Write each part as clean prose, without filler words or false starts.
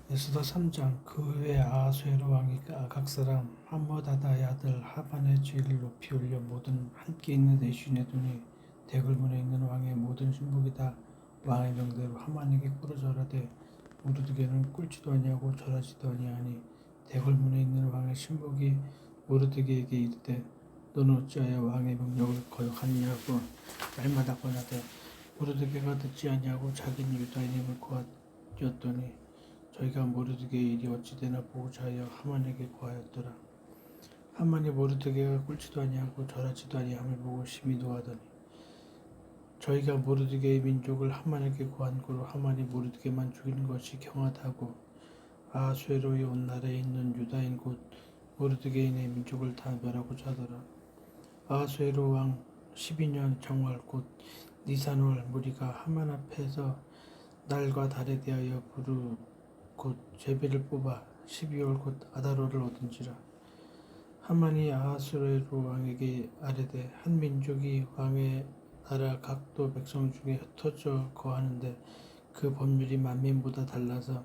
에스더 3장. 그 후에 아하수에로 왕이 아각 사람 함므다다의 아들 하반의 죄를 높이 올려 모든 함께 있는 애슌의 돈이 대궐문에 있는 왕의 모든 신복이 다 왕의 명대로 하만에게 꿇어 절하되 모르드게는 꿇지도 아니하고 절하지도 아니하니 대궐문에 있는 왕의 신복이 모르드게에게 이르되 너는 어찌하여 왕의 명령을 거역하느냐고 날마다 권하되 모르드게가 듣지 아니하고 자기는 유다인임을 고하였더니 저희가 모르드게의 일이 어찌되나 보고자 하여 하만에게 고하였더라. 하만이 모르드게가 꿇지도 아니하고 절하지도 아니함을 보고 심히 노하더니 저희가 모르드게의 민족을 하만에게 고한 고로 하만이 모르드게만 죽이는 것이 경하다고 아하수에로의 온 나라에 있는 유다인 곧 모르드게인의 민족을 다 멸하고자 하더라. 아하수에로 왕 12년 정월 곧 니산월 무리가 하만 앞에서 날과 달에 대하여 부르 곧 제비를 뽑아 12월 곧 아다로를 얻은지라. 하만이 아하수에로 왕에게 아뢰되 한 민족이 왕의 나라 각도 백성 중에 흩어져 거하는데 그 법률이 만민보다 달라서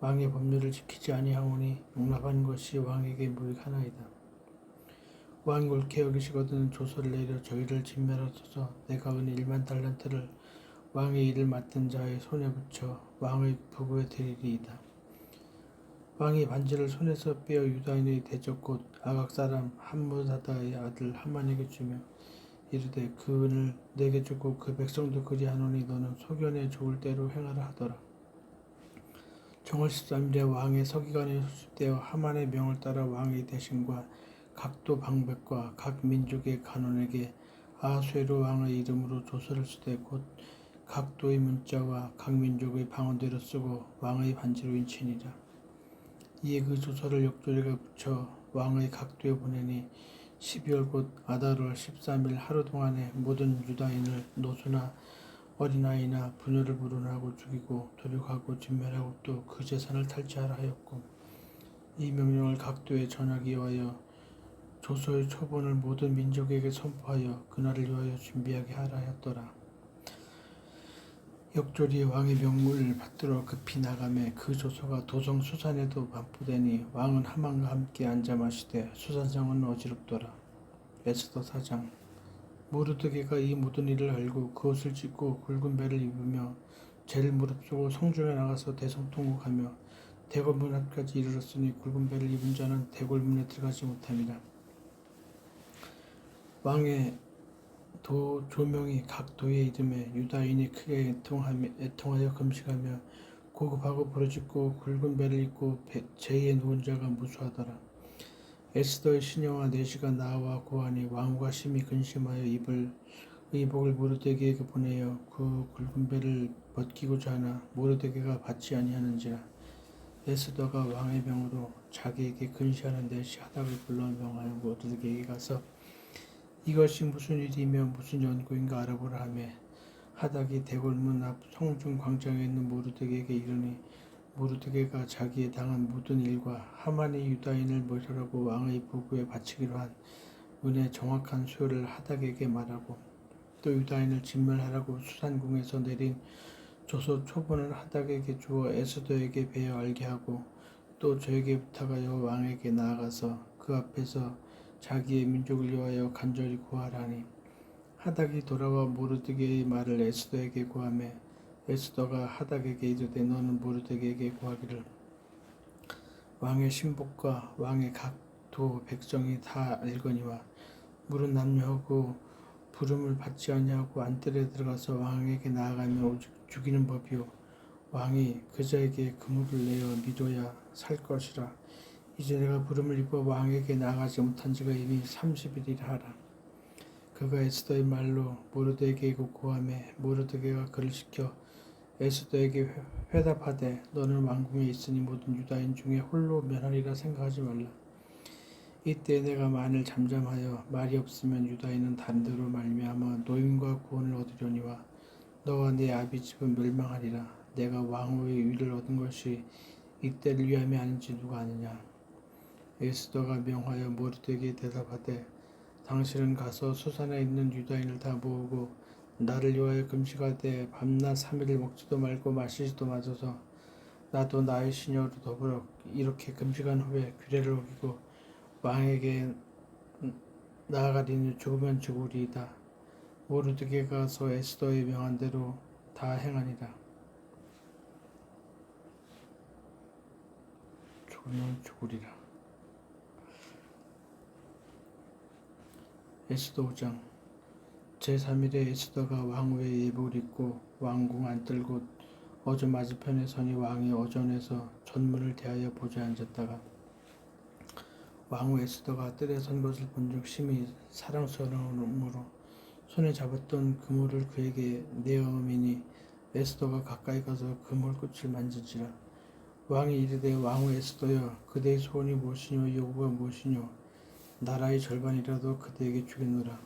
왕의 법률을 지키지 아니하오니 용납한 것이 왕에게 무익하나이다. 왕이 옳게 여기시거든 조서를 내려 저희를 진멸하소서. 내가 은 1만 달란트를 왕의 일을 맡은 자의 손에 붙여 왕의 부부에 드리리이다. 왕이 반지를 손에서 빼어 유다인의 대적 곧 아각 사람 함므다다의 아들 하만에게 주며 이르되 그 은을 내게 주고 그 백성도 그리하노니 너는 소견에 좋을 대로 행하라 하더라. 정월 13일에 왕의 서기관이 소집되어 하만의 명을 따라 왕의 대신과 각도 방백과 각 민족의 간원에게 아하수에로 왕의 이름으로 조서를 쓰되 곧 각도의 문자와 각 민족의 방언대로 쓰고 왕의 반지로 인치니라. 이에 그 조서를 역조리가 붙여 왕의 각도에 보내니 12월 곧 아달월 13일 하루 동안에 모든 유다인을 노소나 어린아이나 부녀를 불운하고 죽이고 도륙하고 진멸하고 또 그 재산을 탈취하라 하였고 이 명령을 각도에 전하기 위하여 조서의 초본을 모든 민족에게 선포하여 그날을 위하여 준비하게 하라 하였더라. 역졸이 왕의 명을 받들어 급히 나가매 그 조서가 도성 수산에도 반포되니 왕은 하만과 함께 앉아 마시되 수산성은 어지럽더라. 에스더 4장. 모르드게가 이 모든 일을 알고 그 옷을 찢고 굵은 배를 입으며 죄를 무릅쓰고 성중에 나가서 대성통곡하며 대궐문 앞까지 이르렀으니 굵은 배를 입은 자는 대궐문에 들어가지 못함이라. 왕의 조명이 각 도에 이름에 유다인이 크게 애통하여 금식하며 고급하고 부르짖고 굵은 배를 입고 제의에 누운 자가 무수하더라. 에스더의 시녀와 내시가 나와 고하니 왕후가 심히 근심하여 의복을 모르드게에게 보내어 그 굵은 배를 벗기고자 하나 모르드게가 받지 아니하는지라. 에스더가 왕의 명으로 자기에게 근시하는 내시 하닥을 불러 명하여 모르드게에게 가서 이것이 무슨 일이며 무슨 연고인가 알아보라 하며 하닥이 대궐문 앞 성중 광장에 있는 모르드게에게 이르니 모르드게가 자기의 당한 모든 일과 하만이 유다인을 멸하라고 왕의 보고에 바치기로 한 은의 정확한 수요를 하닥에게 말하고 또 유다인을 진멸하라고 수산궁에서 내린 조서 초본을 하닥에게 주어 에스더에게 베어 알게 하고 또 저에게 부탁하여 왕에게 나아가서 그 앞에서 자기의 민족을 위하여 간절히 구하라니 하닥이 돌아와 모르드게의 말을 에스더에게 구하며 에스더가 하닥에게 이르되 너는 모르드게에게 구하기를 왕의 신복과 왕의 각도 백성이 다 알거니와 물은 남녀하고 부름을 받지 아니하고 안뜰에 들어가서 왕에게 나아가며 오직 죽이는 법이요 왕이 그자에게 그물을 내어 믿어야 살 것이라. 이제 내가 부름을 입어 왕에게 나아가지 못한 지가 이미 30일이라 하라. 그가 에스더의 말로 모르드게에게 고하매 모르드게가 그를 시켜 에스더에게 회답하되 너는 왕궁에 있으니 모든 유다인 중에 홀로 면하리라 생각하지 말라. 이때 내가 만일 잠잠하여 말이 없으면 유다인은 다른 데로 말미암아 노임과 구원을 얻으려니와 너와 네 아비 집은 멸망하리라. 내가 왕후의 위를 얻은 것이 이때를 위함이 아닌지 누가 아느냐. 에스더가 명하여 모르드게에게 대답하되 당신은 가서 수산에 있는 유다인을 다 모으고 나를 위하여 금식하되 밤낮 3일을 먹지도 말고 마시지도 마소서. 나도 나의 시녀로 더불어 이렇게 금식한 후에 규례를 어기고 왕에게 나아가리니 죽으면 죽으리이다. 모르드게가 가서 에스더의 명한 대로 다 행하니라. 죽으면 죽으리라. 에스더 5장. 제3일에 에스더가 왕후의 예복을 입고 왕궁 안뜰곳 어전 맞은편에 서니 왕이 어전에서 전문을 대하여 보좌에 앉았다가 왕후 에스더가 뜰에 선 것을 본즉 심히 사랑스러움으로 손에 잡았던 그물을 그에게 내어미니 에스더가 가까이 가서 그물 끝을 만지지라. 왕이 이르되 왕후 에스더여 그대의 소원이 무엇이뇨 요구가 무엇이뇨 나라의 절반이라도 그대에게 주겠노라.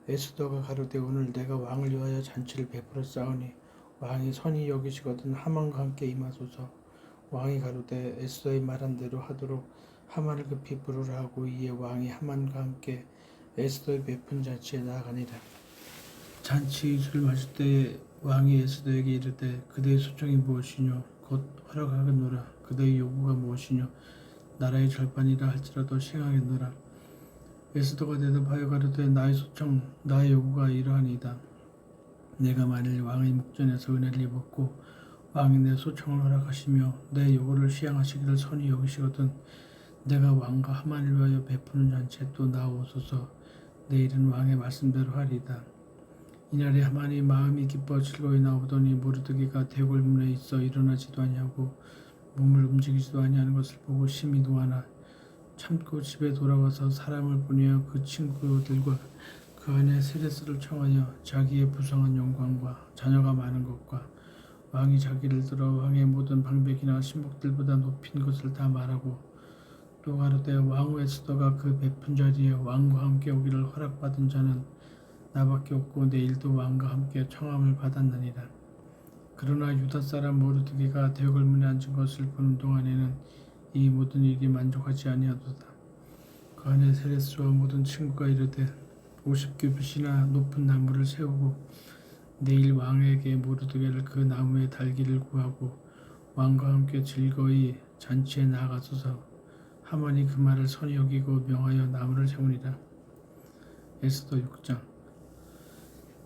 에스더가 가로되 오늘 내가 왕을 위하여 잔치를 베풀어 싸우니 왕이 선히 여기시거든 하만과 함께 임하소서. 왕이 가로되 에스더의 말한 대로 하도록 하만을 급히 부르라 하고 이에 왕이 하만과 함께 에스더의 베푼 잔치에 나아가니라. 잔치 이슬을 마실 때에 왕이 에스더에게 이르되 그대의 소청이 무엇이뇨 곧 허락하겠노라. 그대의 요구가 무엇이뇨 나라의 절반이라 할지라도 시행하겠노라. 에스더가 대답하여 가로되 나의 소청 나의 요구가 이러하니이다. 내가 만일 왕의 목전에서 은혜를 입었고 왕이 내 소청을 허락하시며 내 요구를 시행하시기를 선히 여기시거든 내가 왕과 하만을 위하여 베푸는 잔치에 또 나오소서. 내일은 왕의 말씀대로 하리이다. 이날에 하만이 마음이 기뻐 즐거이 나오더니 모르드게가 대궐문에 있어 일어나지도 아니하고 몸을 움직이지도 아니하는 것을 보고 심히 노하나 참고 집에 돌아와서 사람을 보내어 그 친구들과 그 아내 세레스를 청하여 자기의 부성한 영광과 자녀가 많은 것과 왕이 자기를 들어 왕의 모든 방백이나 신복들보다 높인 것을 다 말하고 또 가로되 왕후 에스더가 그 베푼 자리에 왕과 함께 오기를 허락받은 자는 나밖에 없고 내일도 왕과 함께 청함을 받았느니라. 그러나 유다 사람 모르드게가 대궐문에 앉은 것을 보는 동안에는 이 모든 일이 만족하지 아니하도다. 그 안에 세레스와 모든 친구가 이르되 50규빗이나 높은 나무를 세우고 내일 왕에게 모르드게를 그 나무에 달기를 구하고 왕과 함께 즐거이 잔치에 나아가소서. 하만이 그 말을 선히 여기고 명하여 나무를 세우니라. 에스더 6장.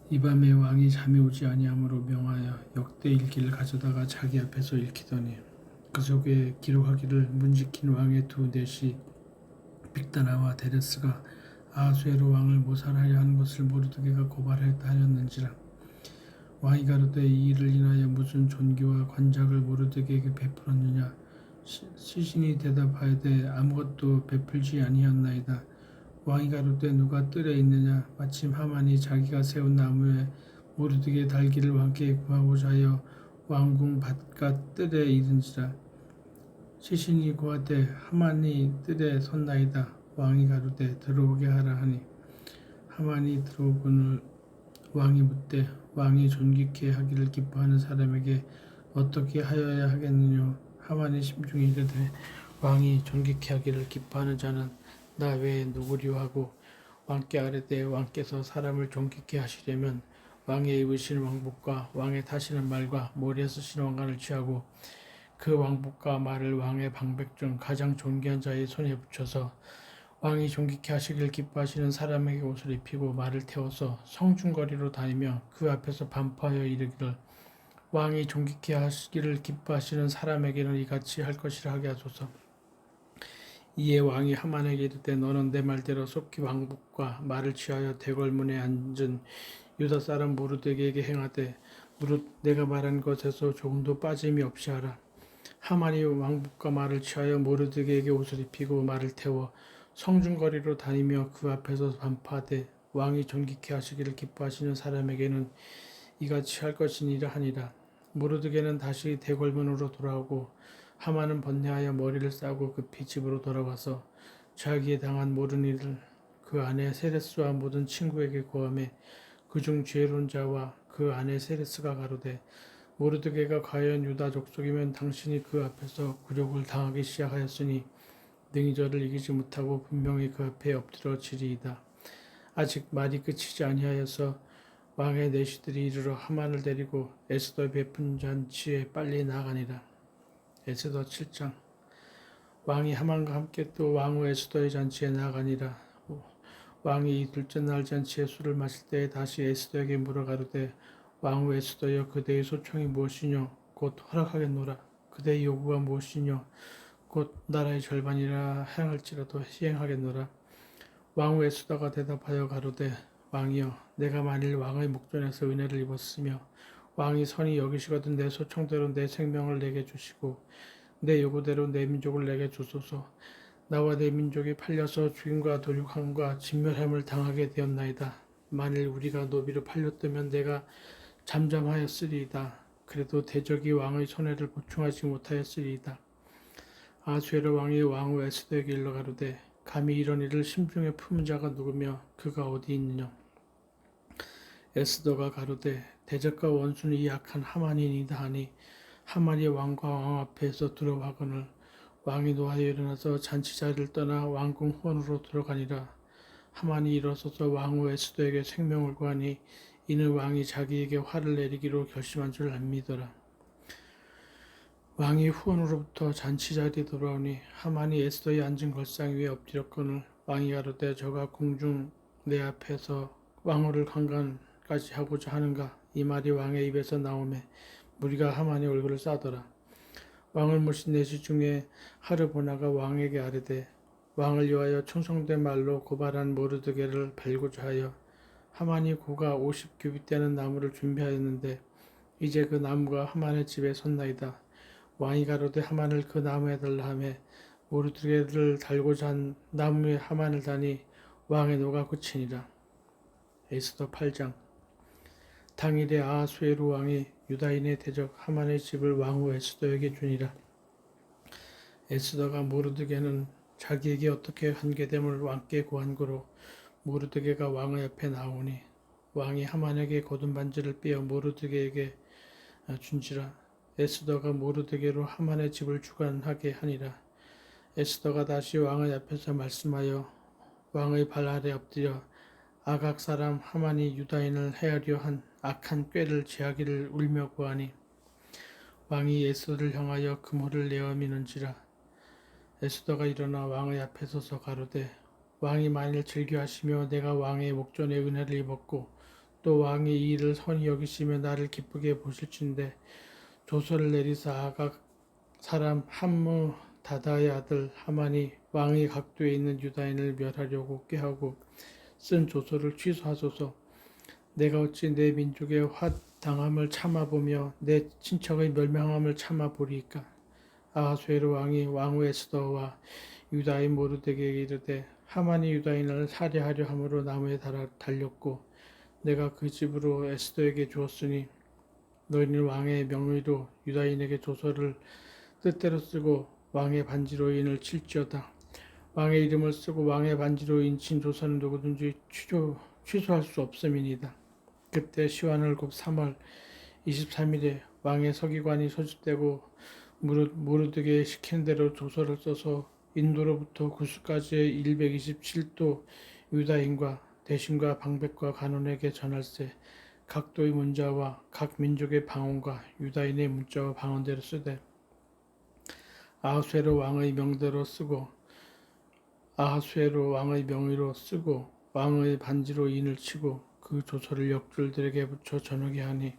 이 밤에 왕이 잠이 오지 아니하므로 명하여 역대 일기를 가져다가 자기 앞에서 읽히더니 그 속에 기록하기를 문지킨 왕의 두 넷이 빅다나와 데레스가 아하수에로 왕을 모살하려 하는 것을 모르드게가 고발하였다 하였는지라. 왕이 가로되 이 일을 인하여 무슨 존귀와 관작을 모르드게에게 베풀었느냐. 시신이 대답하여되 아무것도 베풀지 아니하였나이다. 왕이 가로되 누가 뜰에 있느냐. 마침 하만이 자기가 세운 나무에 모르드게 달기를 왕께 구하고자 하여 왕궁 바깥 뜰에 이른지라. 시신이 고하되 하만이 뜰에 섰나이다. 왕이 가로되 들어오게 하라 하니 하만이 들어오거늘 왕이 묻되 왕이 존귀케 하기를 기뻐하는 사람에게 어떻게 하여야 하겠느냐. 하만이 심중에 이르되 왕이 존귀케 하기를 기뻐하는 자는 나 외에 누구리요 하고 왕께 아뢰되 왕께서 사람을 존귀케 하시려면 왕의 입으시는 왕복과 왕의 타시는 말과 머리에 쓰시는 왕관을 취하고 그 왕복과 말을 왕의 방백 중 가장 존귀한 자의 손에 붙여서 왕이 존귀케 하시길 기뻐하시는 사람에게 옷을 입히고 말을 태워서 성중거리로 다니며 그 앞에서 반포하여 이르기를 왕이 존귀케 하시기를 기뻐하시는 사람에게는 이같이 할 것이라 하게 하소서. 이에 왕이 하만에게 이르되 너는 내 말대로 속히 왕복과 말을 취하여 대궐문에 앉은 유다 사람 모르드게에게 행하되 무릇 내가 말한 것에서 조금도 빠짐이 없이 하라. 하만이 왕복과 말을 취하여 모르드게에게 옷을 입히고 말을 태워 성중거리로 다니며 그 앞에서 반파하되 왕이 존귀케 하시기를 기뻐하시는 사람에게는 이같이 할 것이니라 하니라. 모르드게는 다시 대궐문으로 돌아오고 하만은 번뇌하여 머리를 싸고 급히 집으로 돌아와서 자기의 당한 모든 일을 그 아내 세레스와 모든 친구에게 고하매 그중 지혜로운 자와 그 아내 세레스가 가로되 모르드게가 과연 유다 족속이면 당신이 그 앞에서 굴욕을 당하기 시작하였으니 능히 저를 이기지 못하고 분명히 그 앞에 엎드려 지리이다. 아직 말이 끝이지 아니하여서 왕의 내시들이 이르러 하만을 데리고 에스더의 베푼 잔치에 빨리 나가니라. 에스더 7장. 왕이 하만과 함께 또 왕후 에스더의 잔치에 나가니라. 왕이 이 둘째 날 잔치에 술을 마실 때에 다시 에스더에게 물어가로되 왕후 에스더여 그대의 소청이 무엇이뇨 곧 허락하겠노라. 그대의 요구가 무엇이뇨 곧 나라의 절반이라 행할지라도 시행하겠노라. 왕후 에스더가 대답하여 가로되 왕이여 내가 만일 왕의 목전에서 은혜를 입었으며 왕이 선히 여기시거든 내 소청대로 내 생명을 내게 주시고 내 요구대로 내 민족을 내게 주소서. 나와 내 민족이 팔려서 죽임과 도륙함과 진멸함을 당하게 되었나이다. 만일 우리가 노비로 팔렸다면 내가 잠잠하였으리이다. 그래도 대적이 왕의 손해를 보충하지 못하였으리이다. 아수에로 왕이 왕후 에스더에게 일러 가로되 감히 이런 일을 심중에 품은 자가 누구며 그가 어디 있느냐. 에스더가 가로되 대적과 원수는 이 약한 하만이니이다 하니 하만이 왕과 왕 앞에서 두려워하거늘 왕이 노하여 일어나서 잔치 자리를 떠나 왕궁 후원으로 들어가니라. 하만이 일어서서 왕후 에스더에게 생명을 구하니 이는 왕이 자기에게 화를 내리기로 결심한 줄 압니더라. 왕이 후원으로부터 잔치 자리에 돌아오니 하만이 에스더의 앉은 걸상 위에 엎드렸거늘 왕이 가로되 저가 궁중 내 앞에서 왕후를 강간까지 하고자 하는가. 이 말이 왕의 입에서 나오매 무리가 하만의 얼굴을 싸더라. 왕을 모신 내시 중에 하르보나가 왕에게 아뢰되 왕을 위하여 충성된 말로 고발한 모르드게를 벨고자 하여 하만이 고가 50규빗 되는 나무를 준비하였는데 이제 그 나무가 하만의 집에 섰나이다. 왕이 가로되 하만을 그 나무에 달라 하매 모르드게를 달고자 한 나무에 하만을 다니 왕의 노가 그치니라. 에스더 8장. 당일에 아하수에로 왕이 유다인의 대적 하만의 집을 왕후 에스더에게 주니라. 에스더가 모르드게는 자기에게 어떻게 한계됨을 왕께 구한고로 모르드게가 왕의 앞에 나오니 왕이 하만에게 거둔 반지를 빼어 모르드게에게 준지라. 에스더가 모르드게로 하만의 집을 주관하게 하니라. 에스더가 다시 왕의 앞에서 말씀하여 왕의 발 아래 엎드려 아각 사람 하만이 유다인을 해하려 한 악한 꾀를 제하기를 울며 구하니 왕이 에스더를 향하여 금호를 내어 미는지라. 에스더가 일어나 왕의 앞에 서서 가로되 왕이 만일 즐겨하시며 내가 왕의 목전에 은혜를 입었고 또 왕이 이 일을 선히 여기시며 나를 기쁘게 보실진대 조서를 내리사 아각 사람 함무 다다의 아들 하만이 왕의 각도에 있는 유다인을 멸하려고 꾀하고 쓴 조서를 취소하소서. 내가 어찌 내 민족의 화당함을 참아보며 내 친척의 멸망함을 참아보리이까. 아하수에로 왕이 왕후 에스더와 유다인 모르드게에게 이르되 하만이 유다인을 살해하려 함으로 나무에 달렸고 내가 그 집으로 에스더에게 주었으니 너희는 왕의 명의로 유다인에게 조서를 뜻대로 쓰고 왕의 반지로 인을 칠지어다. 왕의 이름을 쓰고 왕의 반지로 인친 조서는 누구든지 취소할 수 없음이니이다. 그때 시완을 곧 3월 23일에 왕의 서기관이 소집되고 모르드게 시킨 대로 조서를 써서 인도로부터 구스까지의 127도 유다인과 대신과 방백과 간원에게 전할세. 각도의 문자와 각 민족의 방언과 유다인의 문자와 방언대로 쓰되 아하수에로 왕의 명대로 쓰고 아하수에로 왕의 명의로 쓰고 왕의 반지로 인을 치고 그 조서를 역줄들에게 붙여 전하게 하니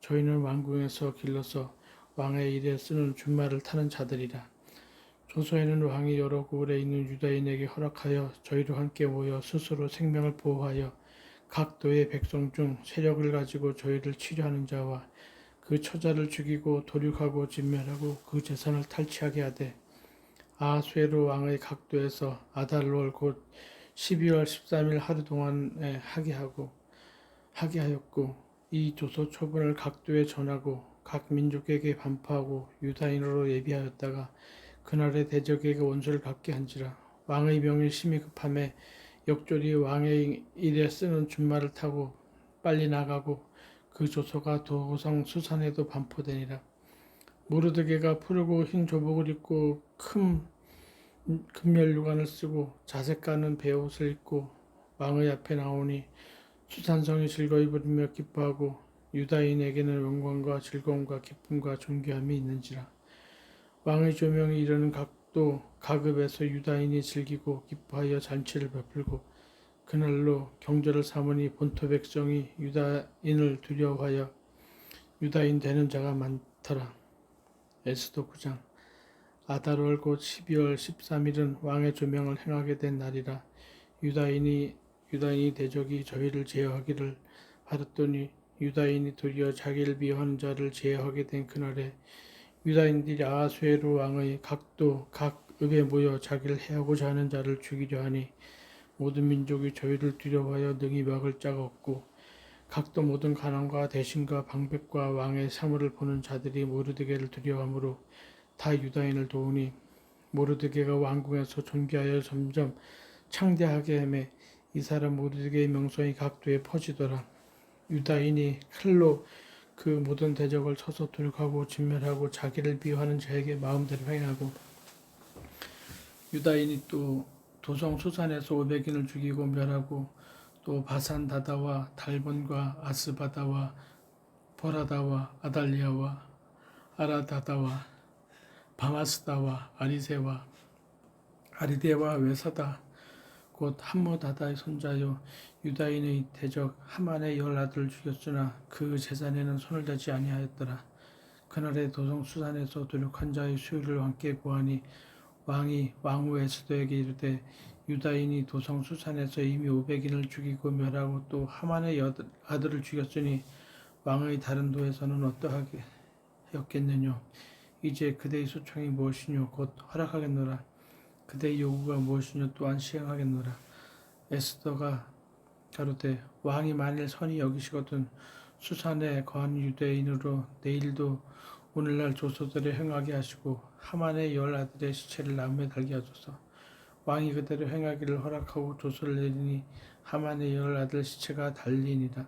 저희는 왕궁에서 길러서 왕의 일에 쓰는 준말을 타는 자들이라. 조서에는 왕이 여러 고을에 있는 유다인에게 허락하여 저희로 함께 모여 스스로 생명을 보호하여 각 도의 백성 중 세력을 가지고 저희를 치료하는 자와 그 처자를 죽이고 도륙하고 진멸하고 그 재산을 탈취하게 하되 아하수에로 왕의 각도에서 아달월 곧 12월 13일 하루 동안에 하게 하였고 이 조서 초본을 각도에 전하고 각 민족에게 반포하고 유다인으로 예비하였다가 그날에 대적에게 원수를 갚게 한지라. 왕의 명이 심히 급함에 역졸이 왕의 일에 쓰는 준말을 타고 빨리 나가고 그 조서가 도성 수산에도 반포되니라. 모르드게가 푸르고 흰 조복을 입고 큰 금멸류관을 쓰고 자색 가는 베옷을 입고 왕의 앞에 나오니 수산성이 즐거이 부르며 기뻐하고 유다인에게는 영광과 즐거움과 기쁨과 존귀함이 있는지라. 왕의 조명이 이르는 각도 가급에서 유다인이 즐기고 기뻐하여 잔치를 베풀고 그날로 경절을 삼으니 본토 백성이 유다인을 두려워하여 유다인 되는 자가 많더라. 에스더 9장. 아달월 곧 12월 13일은 왕의 조명을 행하게 된 날이라. 유다인이 대적이 저희를 제어하기를 하였더니 유다인이 도리어 자기를 미워하는 자를 제어하게 된 그날에 유다인들이 아하수에로 왕의 각도 각 읍에 모여 자기를 해하고자 하는 자를 죽이려 하니 모든 민족이 저희를 두려워하여 능히 막을 자가 없고 각도 모든 가난과 대신과 방백과 왕의 사물을 보는 자들이 모르드게를 두려워하므로 다 유다인을 도우니 모르드게가 왕궁에서 존귀하여 점점 창대하게 하매 이 사람 모르드게의 명성이 각도에 퍼지더라. 유다인이 칼로 그 모든 대적을 쳐서 돌격하고 진멸하고 자기를 미워하는 자에게 마음대로 행하고 유다인이 또 도성 수산에서 500인을 죽이고 멸하고 또 바산 다다와 달본과 아스바다와 보라다와 아달리아와 아라다다와 바마스다와 아리세와 아리데와 외사다 곧 함모다다의 손자요 유다인의 대적 하만의 10아들을 죽였으나 그 재산에는 손을 대지 아니하였더라. 그날에 도성 수산에서 도륙한 자의 수요를 왕께 고하니 왕이 왕후 에스더에게 이르되 유다인이 도성 수산에서 이미 500인을 죽이고 멸하고 또 하만의 아들을 죽였으니 왕의 다른 도에서는 어떠하게 하였겠느뇨. 이제 그대의 소청이 무엇이뇨. 곧 허락하겠노라. 그대의 요구가 무엇이뇨. 또한 시행하겠노라. 에스더가 가로되 왕이 만일 선히 여기시거든 수산에 거한 유대인으로 내일도 오늘날 조서들에 행하게 하시고 하만의 10아들의 시체를 나무에 달게 하소서. 왕이 그대로 행하기를 허락하고 조서를 내리니 하만의 10아들 시체가 달리니라.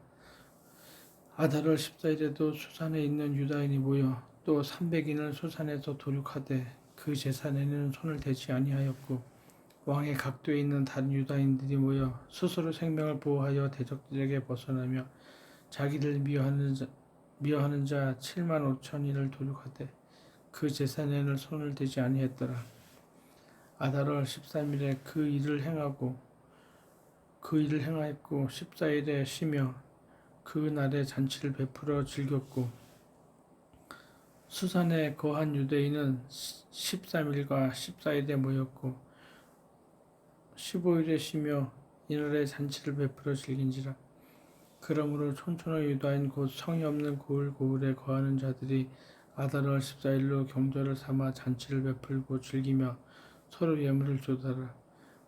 아달월 14일에도 수산에 있는 유다인이 모여 또 300인을 수산에서 도륙하되 그 재산에는 손을 대지 아니하였고 왕의 각도에 있는 다른 유다인들이 모여 스스로 생명을 보호하여 대적들에게 벗어나며 자기를 미워하는 자 7만 5천인을 도륙하되 그 재산에는 손을 대지 아니했더라. 아달월 13일에 그 일을 행하였고 14일에 쉬며 그 날에 잔치를 베풀어 즐겼고 수산에 거한 유대인은 13일과 14일에 모였고 15일에 쉬며 이날에 잔치를 베풀어 즐긴지라. 그러므로 촌촌의 유다인 곧 성이 없는 고을에 거하는 자들이 아달월 14일로 경절을 삼아 잔치를 베풀고 즐기며 서로 예물을 주더라.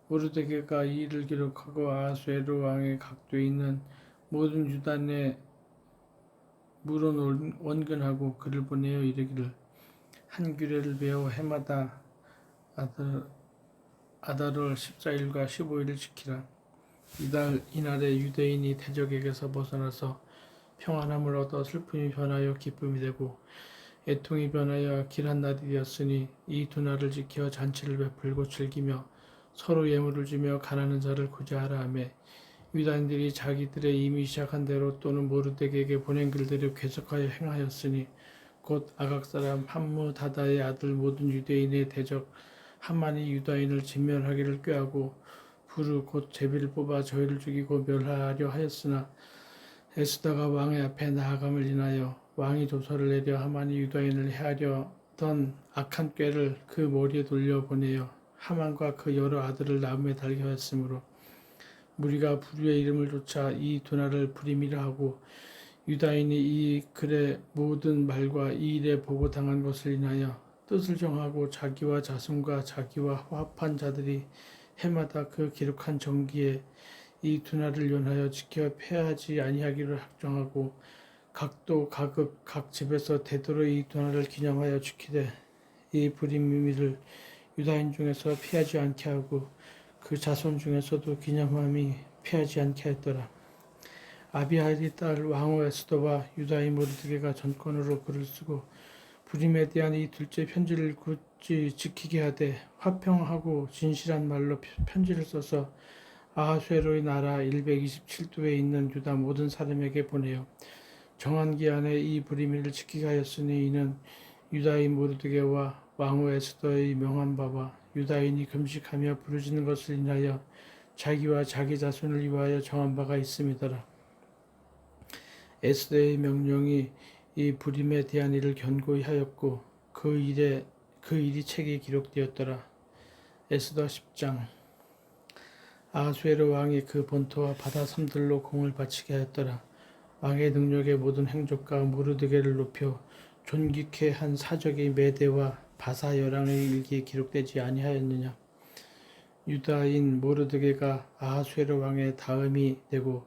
모르드게가 이 일을 기록하고 아하수에로 왕의 각도에 있는 모든 유다인에 물은 원근하고 그를 보내어 이르기를 한 규례를 배워 해마다 아달월 14일과 15일을 지키라. 이날에 유대인이 대적에게서 벗어나서 평안함을 얻어 슬픔이 변하여 기쁨이 되고 애통이 변하여 길한 날이 되었으니 이 두 날을 지켜 잔치를 베풀고 즐기며 서로 예물을 주며 가난한 자를 구제하라 하며 유다인들이 자기들의 이미 시작한 대로 또는 모르드게에게 보낸 글대로 계속하여 행하였으니 곧 아각 사람 함무다다의 아들 모든 유대인의 대적 하만이 유다인을 진멸하기를 꾀하고 부르 곧 제비를 뽑아 저희를 죽이고 멸하려 하였으나 에스더가 왕의 앞에 나아감을 인하여 왕이 조서를 내려 하만이 유다인을 해하려던 악한 꾀를 그 머리에 돌려보내어 하만과 그 여러 아들을 나무에 달게 하였으므로 무리가 부류의 이름을 쫓아 이 두 날을 불임이라 하고 유다인이 이 글의 모든 말과 이 일에 보고당한 것을 인하여 뜻을 정하고 자기와 자손과 자기와 화합한 자들이 해마다 그 기록한 정기에 이 두 날을 연하여 지켜 폐하지 아니하기를 확정하고 각도 각읍 각 집에서 대대로 이 두 날을 기념하여 지키되 이 불임일을 유다인 중에서 피하지 않게 하고 그 자손 중에서도 기념함이 피하지 않게 했더라. 아비하일의 딸 왕후 에스더와 유다인 모르드게가 전권으로 글을 쓰고 불임에 대한 이 둘째 편지를 굳이 지키게 하되 화평하고 진실한 말로 편지를 써서 아하수에로의 나라 127도에 있는 유다 모든 사람에게 보내어 정한 기한에 이 불의미를 지키게 하였으니 이는 유다인 모르드게와 왕후 에스더의 명한 바와 유다인이 금식하며 부르짖는 것을 인하여 자기와 자기 자손을 위하여 정한 바가 있음이더라. 에스더의 명령이 이 불임에 대한 일을 견고히 하였고 그 일이 책에 기록되었더라. 에스더 10장. 아하수에로 왕이 그 본토와 바다 섬들로 공을 바치게 하였더라. 왕의 능력의 모든 행적과 모르드게를 높여 존귀케 한 사적의 메대와 바사 여랑의 일기에 기록되지 아니하였느냐. 유다인 모르드게가 아하수에로 왕의 다음이 되고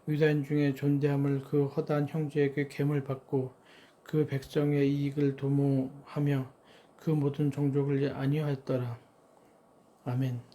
유다인 중에 존대함을 그 허다한 형제에게 괴물 받고 그 백성의 이익을 도모하며 그 모든 종족을 아니하였더라. 아멘.